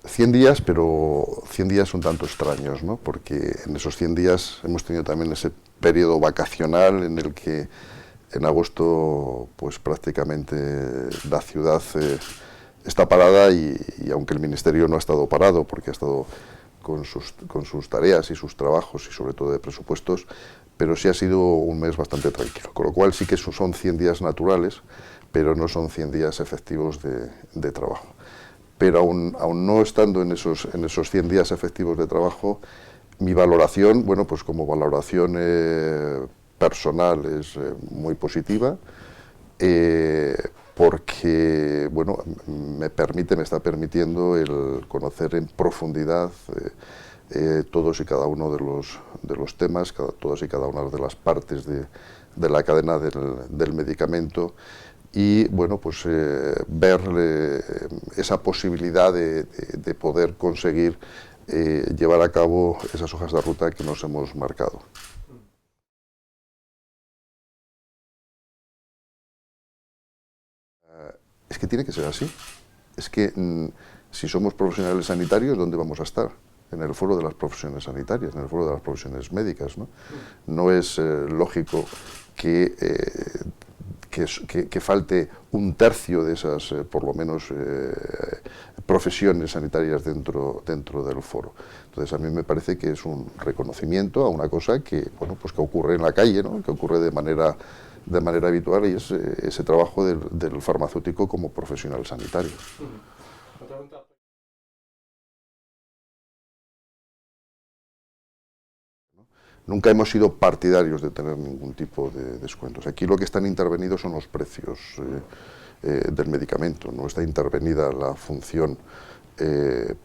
100 días, pero 100 días un tanto extraños, ¿no? Porque en esos 100 días hemos tenido también ese periodo vacacional en el que en agosto pues prácticamente la ciudad está parada y aunque el Ministerio no ha estado parado porque ha estado con sus tareas y sus trabajos y sobre todo de presupuestos, pero sí ha sido un mes bastante tranquilo, con lo cual sí que son 100 días naturales, pero no son 100 días efectivos de trabajo. Pero aún no estando en esos 100 días efectivos de trabajo, mi valoración, bueno, pues como valoración personal es muy positiva, porque, bueno, me está permitiendo el conocer en profundidad todos y cada uno de los temas, todas y cada una de las partes de la cadena del medicamento, y bueno, pues ver esa posibilidad de poder conseguir llevar a cabo esas hojas de ruta que nos hemos marcado. Es que tiene que ser así. Es que si somos profesionales sanitarios, ¿dónde vamos a estar? En el foro de las profesiones sanitarias, en el foro de las profesiones médicas, ¿no? No es lógico que falte un tercio de esas, por lo menos, profesiones sanitarias dentro del foro. Entonces, a mí me parece que es un reconocimiento a una cosa que, bueno, pues que ocurre en la calle, ¿no? Que ocurre de manera habitual, y es ese trabajo del farmacéutico como profesional sanitario. Nunca hemos sido partidarios de tener ningún tipo de descuentos. Aquí lo que están intervenidos son los precios del medicamento, no está intervenida la función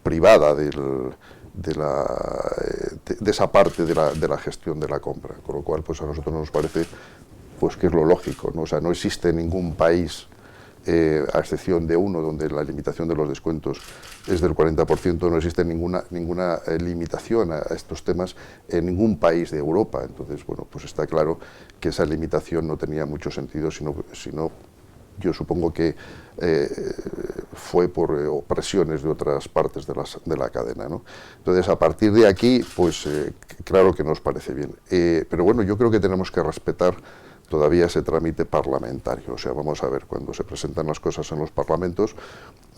privada de esa parte de la gestión de la compra, con lo cual pues a nosotros nos parece pues que es lo lógico, ¿no? O sea, no existe ningún país, a excepción de uno donde la limitación de los descuentos es del 40%, no existe ninguna limitación a estos temas en ningún país de Europa. Entonces, bueno, pues está claro que esa limitación no tenía mucho sentido, sino yo supongo que fue por presiones de otras partes de la cadena, ¿no? Entonces, a partir de aquí, pues claro que nos parece bien. Pero bueno, yo creo que tenemos que respetar todavía ese trámite parlamentario. O sea, vamos a ver, cuando se presentan las cosas en los parlamentos,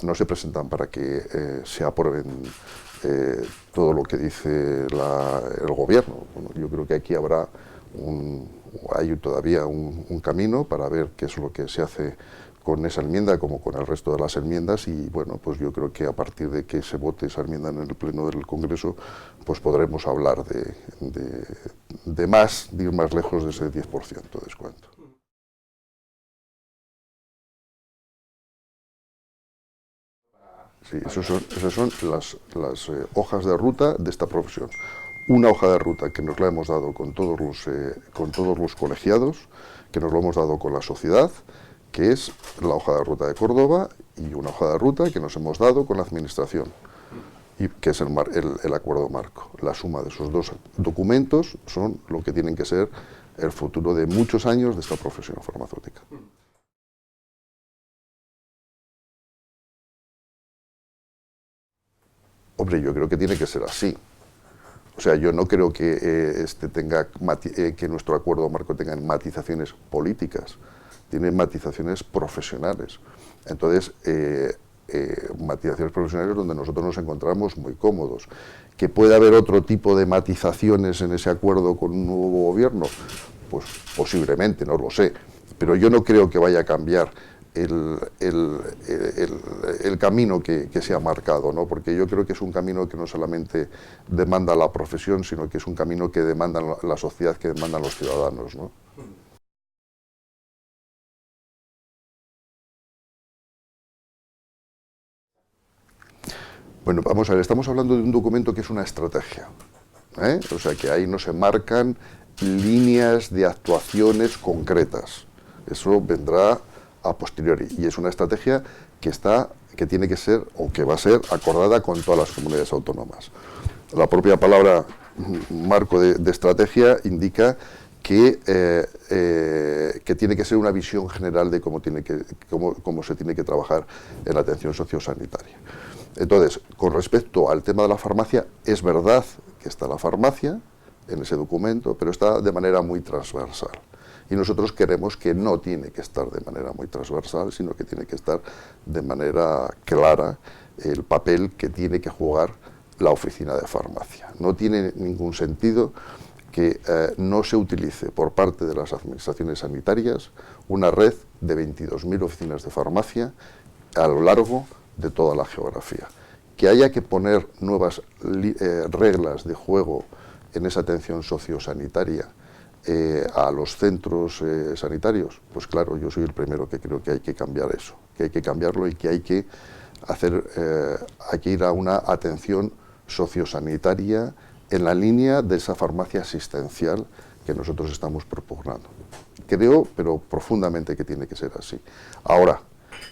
no se presentan para que se aprueben todo lo que dice el gobierno. Bueno, yo creo que aquí hay todavía un camino para ver qué es lo que se hace con esa enmienda como con el resto de las enmiendas, y bueno, pues yo creo que a partir de que se vote esa enmienda en el Pleno del Congreso, pues podremos hablar de ir más lejos de ese 10% de descuento. Sí, esas son las hojas de ruta de esta profesión. Una hoja de ruta que nos la hemos dado con todos los colegiados, que nos lo hemos dado con la sociedad, que es la hoja de ruta de Córdoba, y una hoja de ruta que nos hemos dado con la Administración, y que es el acuerdo marco. La suma de esos dos documentos son lo que tienen que ser el futuro de muchos años de esta profesión farmacéutica. Hombre, yo creo que tiene que ser así. O sea, yo no creo que que nuestro acuerdo marco tenga matizaciones políticas, tiene matizaciones profesionales. Entonces, matizaciones profesionales donde nosotros nos encontramos muy cómodos. ¿Que puede haber otro tipo de matizaciones en ese acuerdo con un nuevo gobierno? Pues posiblemente, no lo sé. Pero yo no creo que vaya a cambiar el camino que se ha marcado, ¿no? Porque yo creo que es un camino que no solamente demanda la profesión, sino que es un camino que demanda la sociedad, que demandan los ciudadanos, ¿no? Bueno, vamos a ver, estamos hablando de un documento que es una estrategia, ¿eh? O sea, que ahí no se marcan líneas de actuaciones concretas. Eso vendrá a posteriori, y es una estrategia que tiene que ser, o que va a ser, acordada con todas las comunidades autónomas. La propia palabra marco de estrategia indica que tiene que ser una visión general de cómo se tiene que trabajar en la atención sociosanitaria. Entonces, con respecto al tema de la farmacia, es verdad que está la farmacia en ese documento, pero está de manera muy transversal. Y nosotros queremos que no tiene que estar de manera muy transversal, sino que tiene que estar de manera clara el papel que tiene que jugar la oficina de farmacia. No tiene ningún sentido que no se utilice por parte de las administraciones sanitarias una red de 22.000 oficinas de farmacia a lo largo de toda la geografía. Que haya que poner nuevas reglas de juego en esa atención sociosanitaria a los centros sanitarios, pues claro, yo soy el primero que creo que hay que cambiar eso, que hay que cambiarlo y que hay que ir a una atención sociosanitaria en la línea de esa farmacia asistencial que nosotros estamos propugnando. Creo, pero profundamente, que tiene que ser así. Ahora,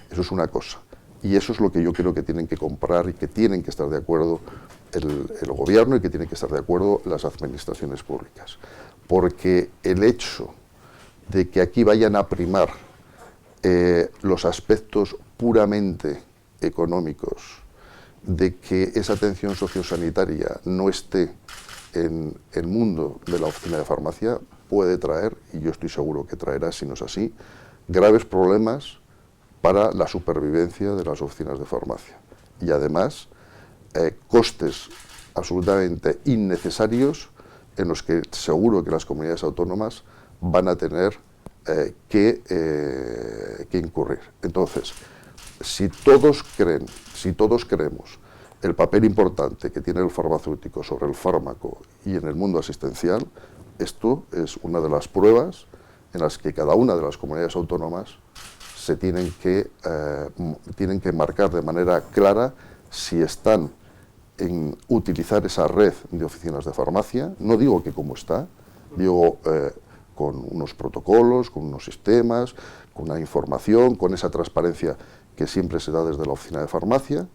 eso es una cosa, y eso es lo que yo creo que tienen que comprar y que tienen que estar de acuerdo el gobierno y que tienen que estar de acuerdo las administraciones públicas. Porque el hecho de que aquí vayan a primar los aspectos puramente económicos, de que esa atención sociosanitaria no esté en el mundo de la oficina de farmacia, puede traer, y yo estoy seguro que traerá, si no es así, graves problemas para la supervivencia de las oficinas de farmacia. Y además, costes absolutamente innecesarios en los que seguro que las comunidades autónomas van a tener que incurrir. Entonces, si todos creemos el papel importante que tiene el farmacéutico sobre el fármaco y en el mundo asistencial, esto es una de las pruebas en las que cada una de las comunidades autónomas se tienen que marcar de manera clara si están en utilizar esa red de oficinas de farmacia. No digo que como está, digo con unos protocolos, con unos sistemas, con una información, con esa transparencia que siempre se da desde la oficina de farmacia,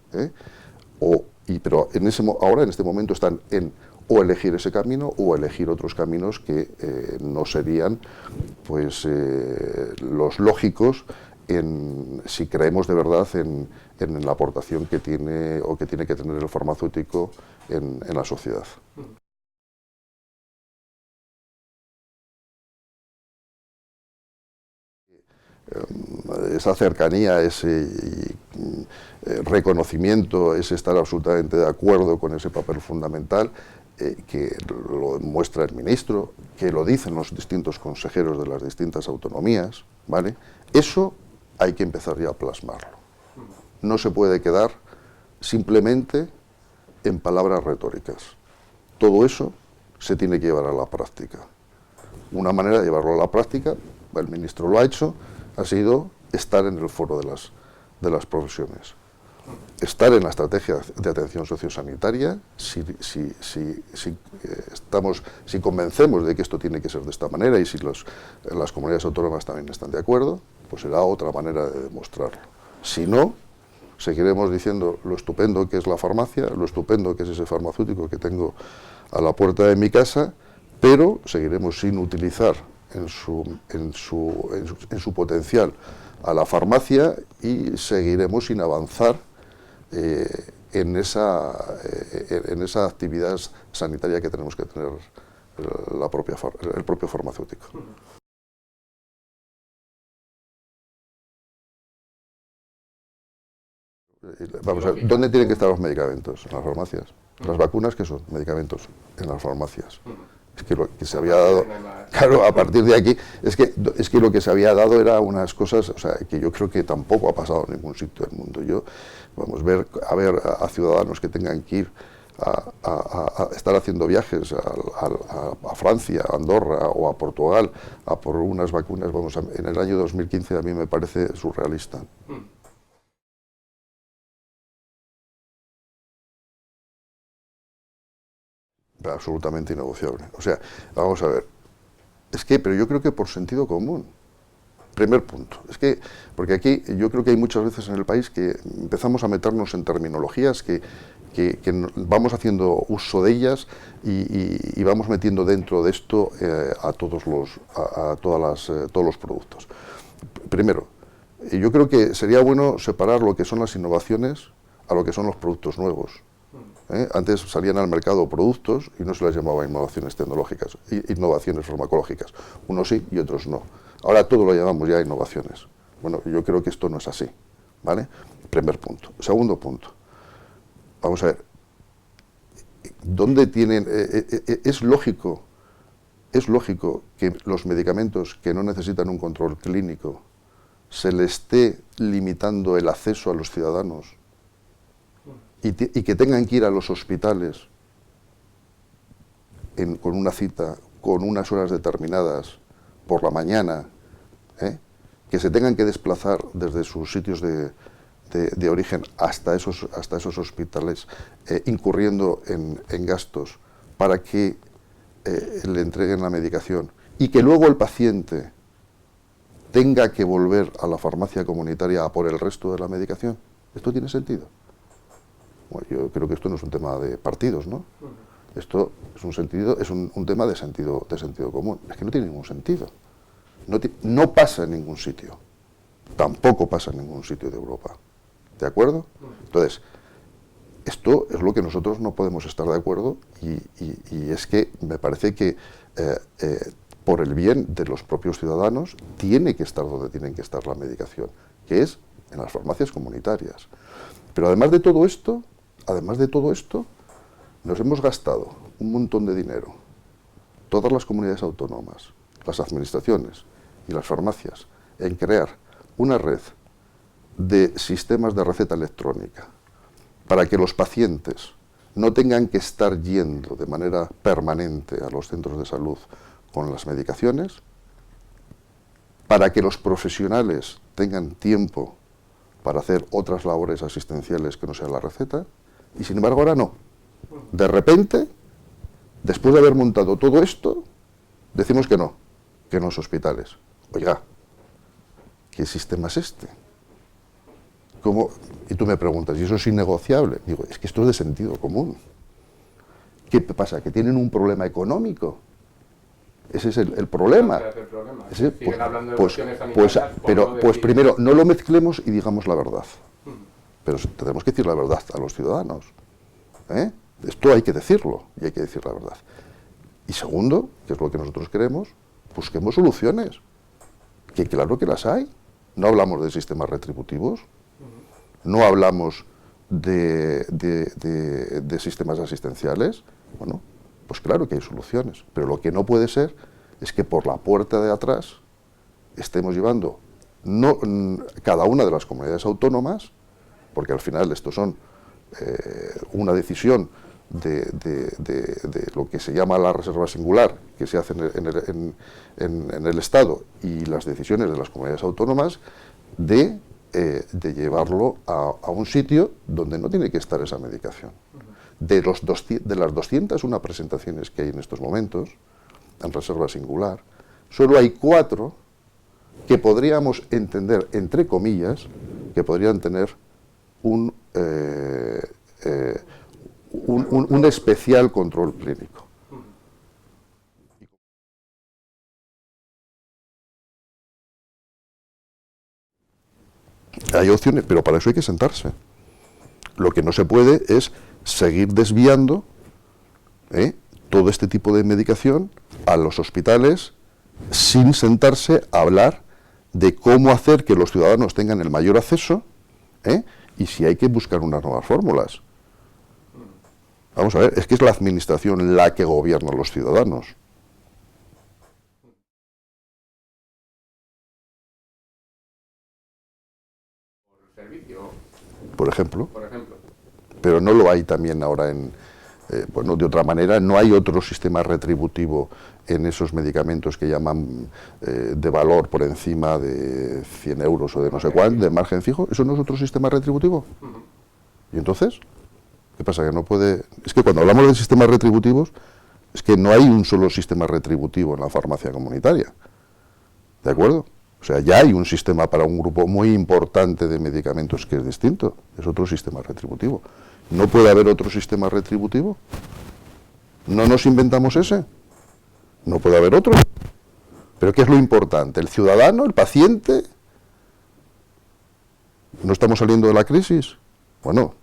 pero ahora en este momento están en o elegir ese camino o elegir otros caminos que no serían pues los lógicos si creemos de verdad en la aportación que tiene o que tiene que tener el farmacéutico en la sociedad. Esa cercanía, ese reconocimiento, ese estar absolutamente de acuerdo con ese papel fundamental, que lo muestra el ministro, que lo dicen los distintos consejeros de las distintas autonomías, ¿vale? Eso hay que empezar ya a plasmarlo. No se puede quedar simplemente en palabras retóricas. Todo eso se tiene que llevar a la práctica. Una manera de llevarlo a la práctica, el ministro lo ha hecho, ha sido estar en el foro de las profesiones. Estar en la estrategia de atención sociosanitaria, si convencemos de que esto tiene que ser de esta manera y si las comunidades autónomas también están de acuerdo, pues será otra manera de demostrarlo. Si no, seguiremos diciendo lo estupendo que es la farmacia, lo estupendo que es ese farmacéutico que tengo a la puerta de mi casa, pero seguiremos sin utilizar en su potencial a la farmacia y seguiremos sin avanzar en esa actividad sanitaria que tenemos que tener el propio farmacéutico. Vamos a ver, ¿dónde tienen que estar los medicamentos? En las farmacias. Las vacunas, ¿qué son? Medicamentos en las farmacias. Es que lo que se había dado, claro, a partir de aquí, es que lo que se había dado era unas cosas, o sea, que yo creo que tampoco ha pasado en ningún sitio del mundo. Vamos a ver a ciudadanos que tengan que ir a estar haciendo viajes a Francia, a Andorra o a Portugal a por unas vacunas, en el año 2015 a mí me parece surrealista. Absolutamente innegociable. O sea, vamos a ver, pero yo creo que por sentido común. Primer punto, porque aquí yo creo que hay muchas veces en el país que empezamos a meternos en terminologías que vamos haciendo uso de ellas y vamos metiendo dentro de esto a todos los productos. Primero, yo creo que sería bueno separar lo que son las innovaciones a lo que son los productos nuevos. Antes salían al mercado productos y no se las llamaba innovaciones tecnológicas, innovaciones farmacológicas. Unos sí y otros no. Ahora todo lo llamamos ya innovaciones. Bueno, yo creo que esto no es así, ¿vale? Primer punto. Segundo punto. Vamos a ver. ¿Dónde tienen...? Es lógico que los medicamentos que no necesitan un control clínico se le esté limitando el acceso a los ciudadanos y que tengan que ir a los hospitales con una cita, con unas horas determinadas, por la mañana, que se tengan que desplazar desde sus sitios de origen hasta esos hospitales, incurriendo en gastos para que le entreguen la medicación y que luego el paciente tenga que volver a la farmacia comunitaria a por el resto de la medicación? ¿Esto tiene sentido? Bueno, yo creo que esto no es un tema de partidos, ¿no? Esto es un tema de sentido común. Es que no tiene ningún sentido. No pasa en ningún sitio. Tampoco pasa en ningún sitio de Europa. ¿De acuerdo? Entonces, esto es lo que nosotros no podemos estar de acuerdo y es que me parece que por el bien de los propios ciudadanos tiene que estar donde tienen que estar la medicación, que es en las farmacias comunitarias. Pero además de todo esto, nos hemos gastado un montón de dinero, todas las comunidades autónomas, las administraciones y las farmacias, en crear una red de sistemas de receta electrónica para que los pacientes no tengan que estar yendo de manera permanente a los centros de salud con las medicaciones, para que los profesionales tengan tiempo para hacer otras labores asistenciales que no sea la receta, y sin embargo ahora no. De repente, después de haber montado todo esto, decimos que no, que en los hospitales. Oiga, ¿qué sistema es este? ¿Cómo? Y tú me preguntas, ¿y eso es innegociable? Digo, es que esto es de sentido común. ¿Qué pasa? ¿Que tienen un problema económico? Ese es el problema. Pues primero, no lo mezclemos y digamos la verdad. Pero tenemos que decir la verdad a los ciudadanos. Esto hay que decirlo, y hay que decir la verdad. Y segundo, que es lo que nosotros queremos, busquemos soluciones. Que claro que las hay. No hablamos de sistemas retributivos, no hablamos de sistemas asistenciales. Bueno, pues claro que hay soluciones, pero lo que no puede ser es que por la puerta de atrás estemos llevando cada una de las comunidades autónomas, porque al final esto son una decisión de lo que se llama la reserva singular, que se hace en el Estado, y las decisiones de las comunidades autónomas de llevarlo a un sitio donde no tiene que estar esa medicación. De las 201 presentaciones que hay en estos momentos, en reserva singular, solo hay 4 que podríamos entender, entre comillas, que podrían tener un especial control clínico. Hay opciones, pero para eso hay que sentarse. Lo que no se puede es seguir desviando todo este tipo de medicación a los hospitales sin sentarse a hablar de cómo hacer que los ciudadanos tengan el mayor acceso y si hay que buscar unas nuevas fórmulas. Vamos a ver, es que es la administración la que gobierna a los ciudadanos. Por ejemplo. Pero no lo hay también ahora bueno, de otra manera, no hay otro sistema retributivo en esos medicamentos que llaman de valor por encima de 100 euros o de no sé cuánto, de margen fijo. ¿Eso no es otro sistema retributivo? ¿Y entonces? ¿Qué pasa? Que no puede... Es que cuando hablamos de sistemas retributivos, es que no hay un solo sistema retributivo en la farmacia comunitaria. ¿De acuerdo? O sea, ya hay un sistema para un grupo muy importante de medicamentos que es distinto. Es otro sistema retributivo. ¿No puede haber otro sistema retributivo? ¿No nos inventamos ese? ¿No puede haber otro? ¿Pero qué es lo importante? ¿El ciudadano? ¿El paciente? ¿No estamos saliendo de la crisis? Bueno,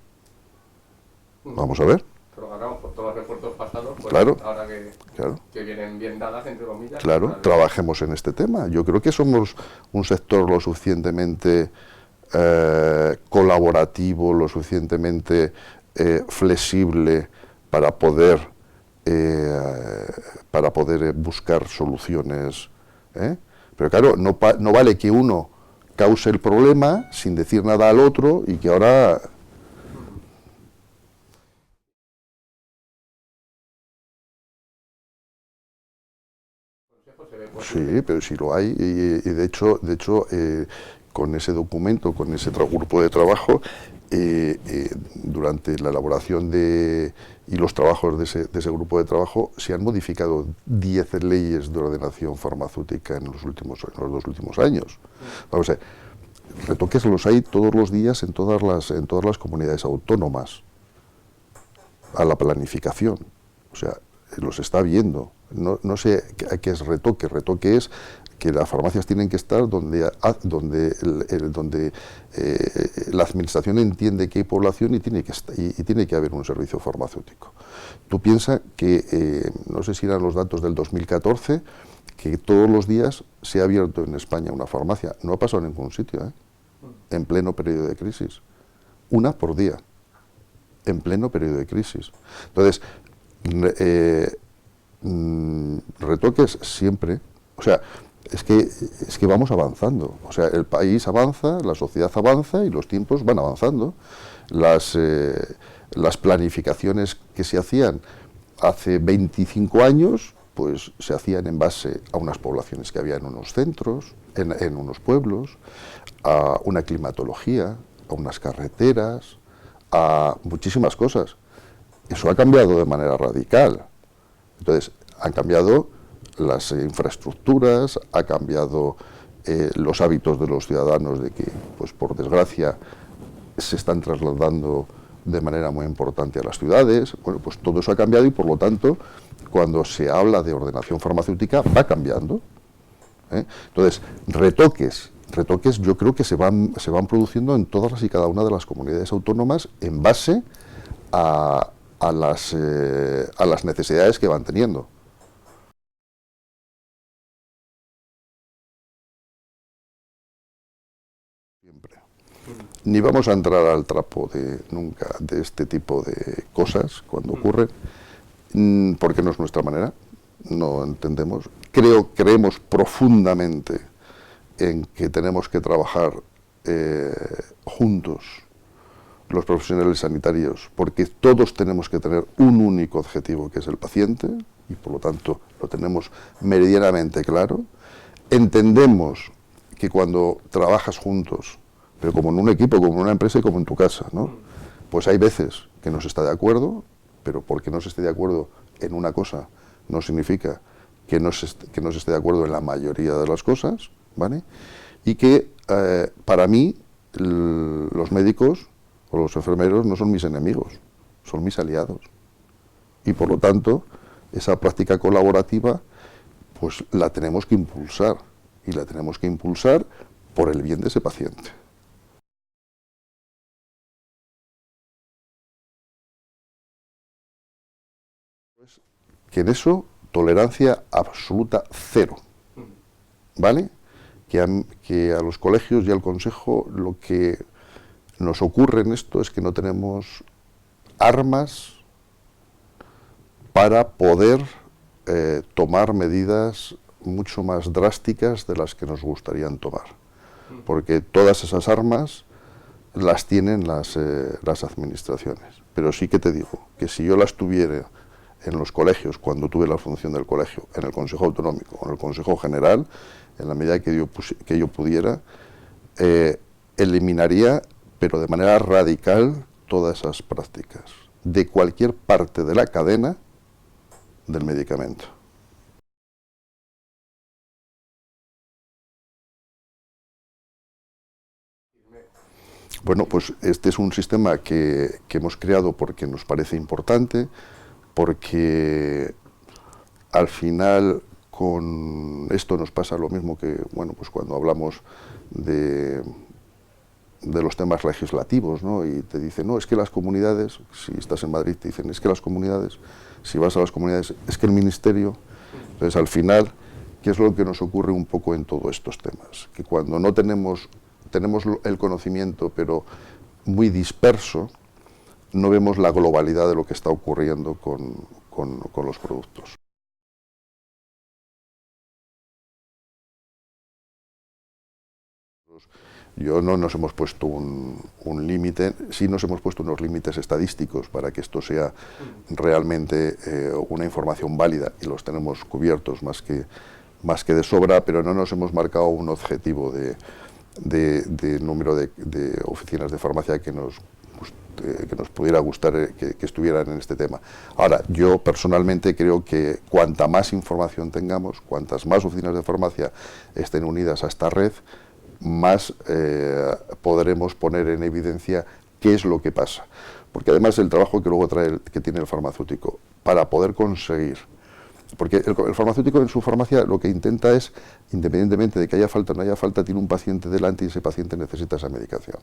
Vamos a ver. Pero hagamos por todos los refuerzos pasados, pues Claro, ahora claro. que vienen bien dadas, entre comillas. Claro, trabajemos en este tema. Yo creo que somos un sector lo suficientemente colaborativo, lo suficientemente flexible para poder buscar soluciones. Pero claro, no vale que uno cause el problema sin decir nada al otro y que ahora... Sí, pero sí lo hay, y de hecho con ese documento, con ese grupo de trabajo, durante la elaboración y los trabajos de ese grupo de trabajo, se han modificado 10 leyes de ordenación farmacéutica en los dos últimos años. Vamos a ver, retoques los hay todos los días en todas las comunidades autónomas, a la planificación, o sea, los está viendo. No sé qué es retoque. Retoque es que las farmacias tienen que estar donde la administración entiende que hay población y tiene que haber un servicio farmacéutico. Tú piensas que, no sé si eran los datos del 2014, que todos los días se ha abierto en España una farmacia. No ha pasado en ningún sitio, en pleno periodo de crisis. Una por día, en pleno periodo de crisis. Entonces, retoques siempre, o sea, es que vamos avanzando, o sea, el país avanza, la sociedad avanza y los tiempos van avanzando. Las planificaciones que se hacían hace 25 años, pues se hacían en base a unas poblaciones que había en unos centros, en unos pueblos, a una climatología, a unas carreteras, a muchísimas cosas. Eso ha cambiado de manera radical. Entonces, han cambiado las infraestructuras, ha cambiado los hábitos de los ciudadanos, de que, pues por desgracia, se están trasladando de manera muy importante a las ciudades. Bueno, pues todo eso ha cambiado y, por lo tanto, cuando se habla de ordenación farmacéutica, va cambiando. Entonces, retoques yo creo que se van produciendo en todas y cada una de las comunidades autónomas en base a las necesidades que van teniendo. Siempre. Ni vamos a entrar al trapo nunca de este tipo de cosas cuando ocurren, porque no es nuestra manera, no entendemos. Creemos profundamente en que tenemos que trabajar juntos los profesionales sanitarios, porque todos tenemos que tener un único objetivo, que es el paciente, y por lo tanto lo tenemos meridianamente claro. Entendemos que cuando trabajas juntos, pero como en un equipo, como en una empresa y como en tu casa, ¿no? Pues hay veces que no se está de acuerdo, pero porque no se esté de acuerdo en una cosa no significa que no se esté de acuerdo en la mayoría de las cosas, ¿vale? Y que para mí los médicos o los enfermeros no son mis enemigos, son mis aliados. Y por lo tanto, esa práctica colaborativa, pues la tenemos que impulsar. Y la tenemos que impulsar por el bien de ese paciente. Pues, que en eso, tolerancia absoluta cero. ¿Vale? Que a los colegios y al consejo lo que nos ocurre en esto es que no tenemos armas para poder tomar medidas mucho más drásticas de las que nos gustarían tomar. Porque todas esas armas las tienen las administraciones. Pero sí que te digo que si yo las tuviera en los colegios, cuando tuve la función del colegio, en el Consejo Autonómico, en el Consejo General, en la medida que yo pudiera, eliminaría, pero de manera radical, todas esas prácticas, de cualquier parte de la cadena del medicamento. Bueno, pues este es un sistema que hemos creado porque nos parece importante, porque al final con esto nos pasa lo mismo que, bueno, pues cuando hablamos de de los temas legislativos, ¿no? Y te dicen, no, es que las comunidades, si estás en Madrid, te dicen, es que las comunidades, si vas a las comunidades, es que el ministerio. Entonces, al final, ¿qué es lo que nos ocurre un poco en todos estos temas? Que cuando no tenemos el conocimiento, pero muy disperso, no vemos la globalidad de lo que está ocurriendo con los productos. Yo no nos hemos puesto un límite, sí nos hemos puesto unos límites estadísticos para que esto sea realmente una información válida, y los tenemos cubiertos más que de sobra, pero no nos hemos marcado un objetivo de número de oficinas de farmacia que nos pudiera gustar que estuvieran en este tema. Ahora, yo personalmente creo que cuanta más información tengamos, cuantas más oficinas de farmacia estén unidas a esta red, más podremos poner en evidencia qué es lo que pasa. Porque además el trabajo que luego que tiene el farmacéutico para poder conseguir, porque el farmacéutico en su farmacia lo que intenta es, independientemente de que haya falta o no haya falta, tiene un paciente delante y ese paciente necesita esa medicación.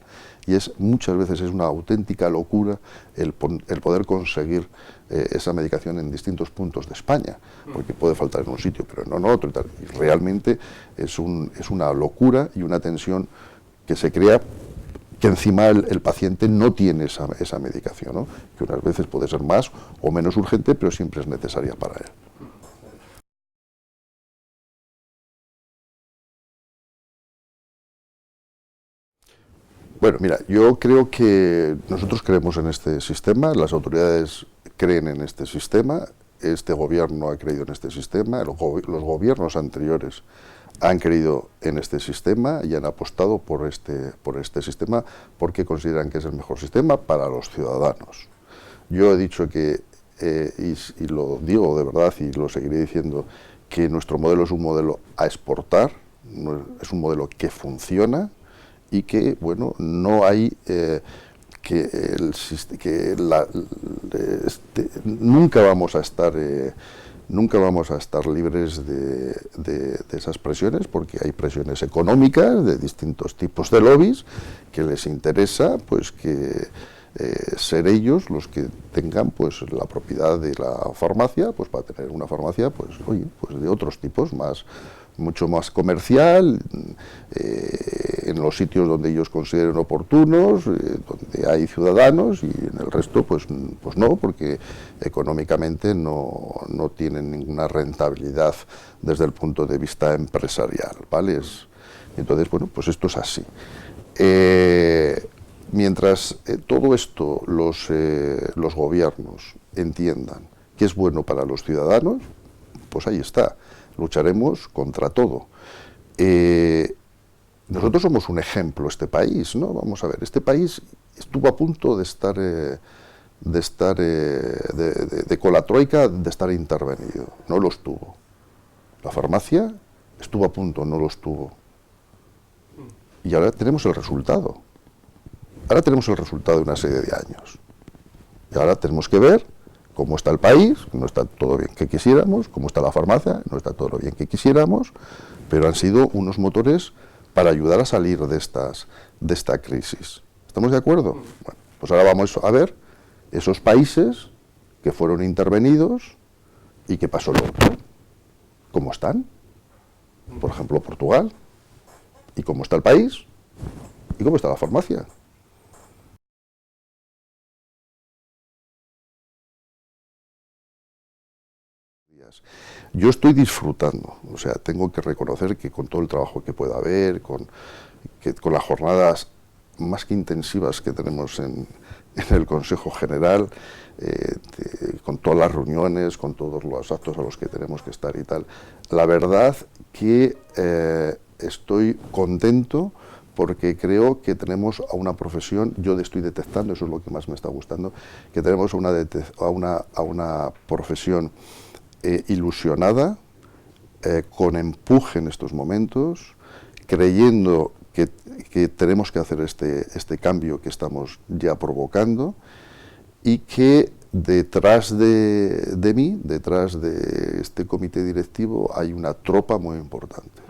Y muchas veces es una auténtica locura el poder conseguir esa medicación en distintos puntos de España, porque puede faltar en un sitio, pero no en otro y tal. Y realmente es una locura y una tensión que se crea, que encima el paciente no tiene esa medicación, ¿no? Que unas veces puede ser más o menos urgente, pero siempre es necesaria para él. Bueno, mira, yo creo que nosotros creemos en este sistema, las autoridades creen en este sistema, este gobierno ha creído en este sistema, los gobiernos anteriores han creído en este sistema y han apostado por este sistema porque consideran que es el mejor sistema para los ciudadanos. Yo he dicho que, y lo digo de verdad y lo seguiré diciendo, que nuestro modelo es un modelo a exportar, es un modelo que funciona, y que, bueno, no hay nunca vamos a estar libres de esas presiones, porque hay presiones económicas de distintos tipos de lobbies que les interesa, pues, que ser ellos los que tengan, pues, la propiedad de la farmacia, pues, para tener una farmacia, pues, oye, pues, de otros tipos, mucho más comercial, en los sitios donde ellos consideren oportunos, donde hay ciudadanos, y en el resto pues no, porque económicamente no tienen ninguna rentabilidad desde el punto de vista empresarial, ¿vale? Entonces, bueno, pues esto es así. Mientras todo esto los gobiernos entiendan que es bueno para los ciudadanos, pues ahí está. Lucharemos contra todo. Nosotros somos un ejemplo, este país, ¿no? Vamos a ver, este país estuvo a punto de con la troika, de estar intervenido. No lo estuvo. La farmacia estuvo a punto, no lo estuvo. Y ahora tenemos el resultado. Ahora tenemos el resultado de una serie de años. Y ahora tenemos que ver cómo está el país, no está todo bien que quisiéramos, cómo está la farmacia, no está todo lo bien que quisiéramos, pero han sido unos motores para ayudar a salir de esta crisis. ¿Estamos de acuerdo? Bueno, pues ahora vamos a ver esos países que fueron intervenidos y qué pasó luego. ¿Cómo están? Por ejemplo, Portugal. ¿Y cómo está el país? ¿Y cómo está la farmacia? Yo estoy disfrutando, o sea, tengo que reconocer que con todo el trabajo que pueda haber, con las jornadas más que intensivas que tenemos en el Consejo General, con todas las reuniones, con todos los actos a los que tenemos que estar y tal, la verdad que estoy contento, porque creo que tenemos a una profesión, yo estoy detectando, eso es lo que más me está gustando, que tenemos a una profesión ilusionada, con empuje en estos momentos, creyendo que tenemos que hacer este cambio que estamos ya provocando, y que detrás de mí, detrás de este comité directivo, hay una tropa muy importante.